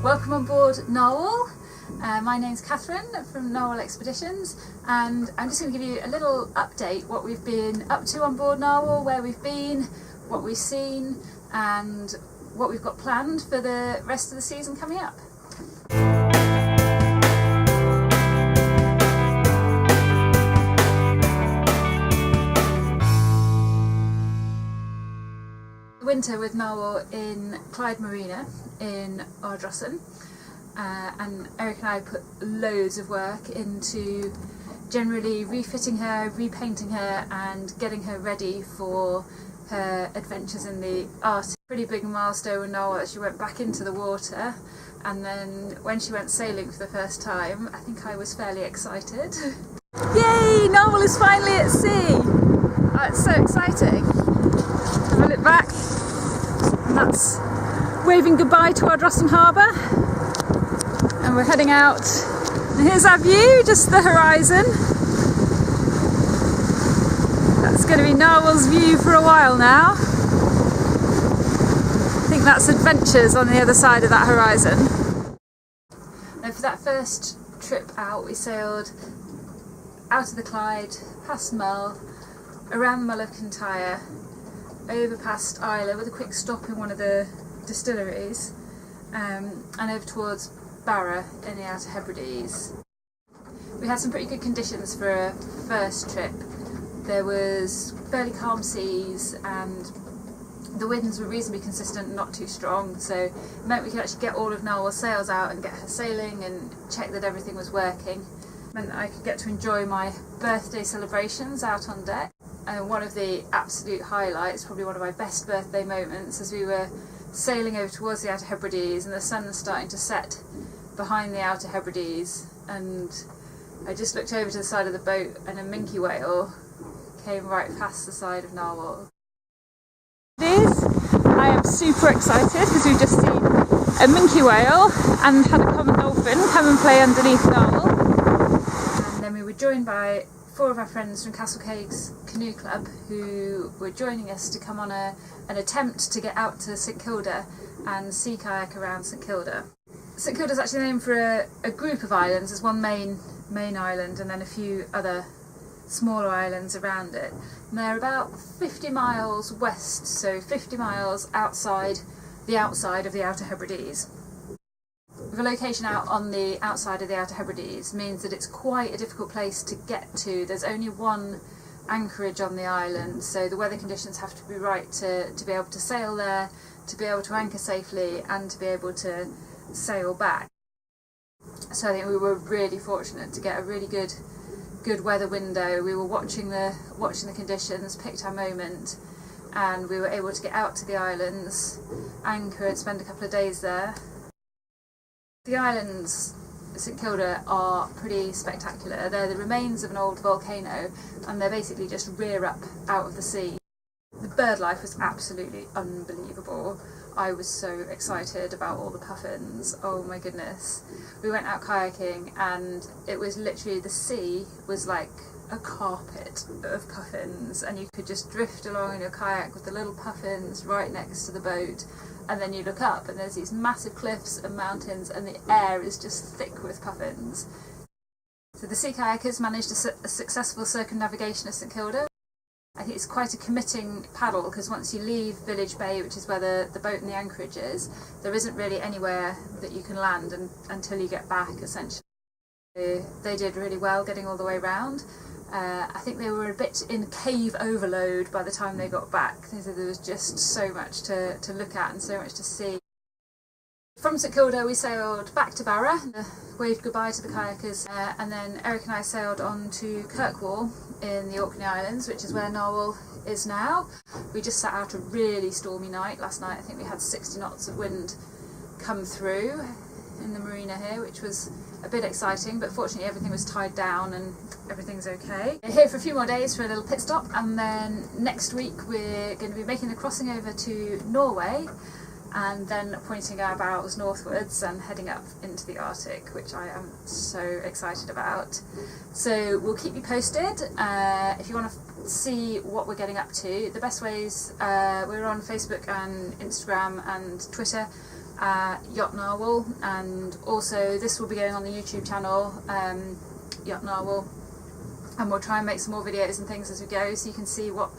welcome on board Narwhal. My name's Catherine from Narwhal Expeditions, and I'm just going to give you a little update what we've been up to on board Narwhal, where we've been, what we've seen, and what we've got planned for the rest of the season coming up. Winter with Narwhal in Clyde Marina in Ardrossan, and Eric and I put loads of work into generally refitting her, repainting her and getting her ready for her adventures in the Arctic. Pretty big milestone with Narwhal that she went back into the water, and then when she went sailing for the first time, I think I was fairly excited. Yay! Narwhal is finally at sea! Oh, it's so exciting. Have a look back. And that's waving goodbye to Ardrossan Harbour, and we're heading out, and here's our view, just the horizon. That's going to be Narwhal's view for a while now. I think that's adventures on the other side of that horizon. Now for that first trip out, we sailed out of the Clyde, past Mull, around the Mull of Kintyre, over past Isla with a quick stop in one of the distilleries, and over towards Barra in the Outer Hebrides. We had some pretty good conditions for a first trip. There was fairly calm seas and the winds were reasonably consistent, not too strong, so it meant we could actually get all of Narwhal's sails out and get her sailing and check that everything was working. It meant that I could get to enjoy my birthday celebrations out on deck. And one of the absolute highlights, probably one of my best birthday moments, as we were sailing over towards the Outer Hebrides and the sun was starting to set behind the Outer Hebrides, and I just looked over to the side of the boat and a minke whale came right past the side of Narwhal. I am super excited because we've just seen a minke whale and had a common dolphin come and play underneath Narwhal. And then we were joined by 4 of our friends from Castlecague's Canoe Club who were joining us to come on an attempt to get out to St Kilda and sea kayak around St Kilda. St Kilda is actually named for a group of islands. There's one main island and then a few other smaller islands around it. And they're about 50 miles west, so 50 miles outside of the Outer Hebrides. The location out on the outside of the Outer Hebrides means that it's quite a difficult place to get to. There's only one anchorage on the island, so the weather conditions have to be right to be able to sail there, to be able to anchor safely and to be able to sail back. So I think we were really fortunate to get a really good weather window. We were watching the conditions, picked our moment, and we were able to get out to the islands, anchor and spend a couple of days there. The islands at St Kilda are pretty spectacular. They're the remains of an old volcano and they're basically just rear up out of the sea. The bird life was absolutely unbelievable. I was so excited about all the puffins. Oh my goodness. We went out kayaking and it was literally, the sea was like a carpet of puffins and you could just drift along in your kayak with the little puffins right next to the boat. And then you look up and there's these massive cliffs and mountains and the air is just thick with puffins. So the sea kayakers managed a successful circumnavigation of St Kilda. I think it's quite a committing paddle because once you leave Village Bay, which is where the boat and the anchorage is, there isn't really anywhere that you can land until you get back, essentially. They did really well getting all the way round. I think they were a bit in cave overload by the time they got back. There was just so much to look at and so much to see. From St Kilda we sailed back to Barra, waved goodbye to the kayakers, and then Eric and I sailed on to Kirkwall in the Orkney Islands, which is where Narwhal is now. We just sat out a really stormy night last night. I think we had 60 knots of wind come through in the marina here, which was a bit exciting, but fortunately everything was tied down and everything's okay. We're here for a few more days for a little pit stop, and then next week we're going to be making the crossing over to Norway and then pointing our bows northwards and heading up into the Arctic, which I am so excited about. So we'll keep you posted. If you want to see what we're getting up to, the best ways, we're on Facebook and Instagram and Twitter Yacht Narwhal, and also this will be going on the YouTube channel, Yacht Narwhal, and we'll try and make some more videos and things as we go, so you can see what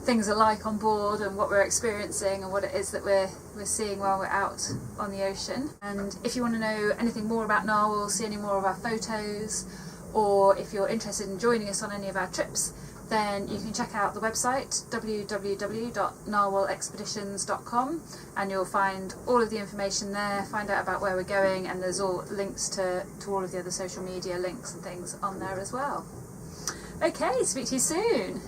things are like on board and what we're experiencing and what it is that we're seeing while we're out on the ocean. And if you want to know anything more about Narwhal, see any more of our photos, or if you're interested in joining us on any of our trips, then you can check out the website www.narwhalexpeditions.com, and you'll find all of the information there, find out about where we're going, and there's all links to all of the other social media links and things on there as well. Okay, speak to you soon.